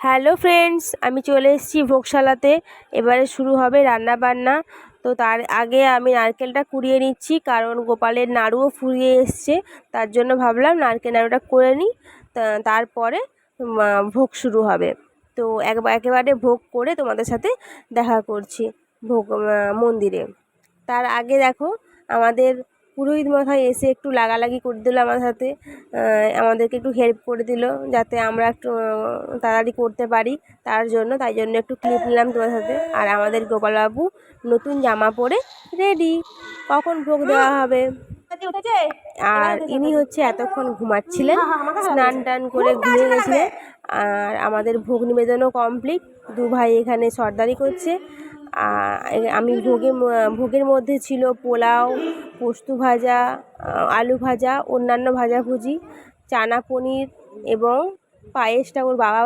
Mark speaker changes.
Speaker 1: Hello friends, আমি চলে এসেছি ভোগশালাতে। এবারে শুরু হবে রান্না বান্না। তো তার আগে আমি নারকেলটা কুড়িয়ে নিচ্ছি, কারণ গোপালের নাড়ুও ফুরিয়ে এসছে। তার জন্য ভাবলাম নারকেল নাড়ুটা করে নিই, তারপরে ভোগ শুরু হবে। তো একেবারে ভোগ করে তোমাদের সাথে দেখা করছি ভোগ মন্দিরে। তার আগে দেখো, আমাদের পুরোহিত মশাই এসে একটু লাগালাগি করে দিল আমার সাথে, আমাদেরকে একটু হেল্প করে দিল যাতে আমরা একটু তাড়াতাড়ি করতে পারি। তাই জন্য একটু ক্লিপ নিলাম তোমার সাথে। আর আমাদের গোপালবাবু নতুন জামা পরে রেডি, কখন ভোগ দেওয়া হবে। আর ইনি হচ্ছে এতক্ষণ ঘুমাচ্ছিলেন, স্নান টান করে ঘুমিয়ে গেছিলেন। আর আমাদের ভোগ নিবেদনও কমপ্লিট। দু ভাই এখানে সর্দারি করছে। আমি ভোগের মধ্যে ছিল পোলাও, পোস্ত ভাজা, আলু ভাজা, অন্যান্য ভাজাভুজি, চানা পনির এবং পায়েসটা ওর বাবা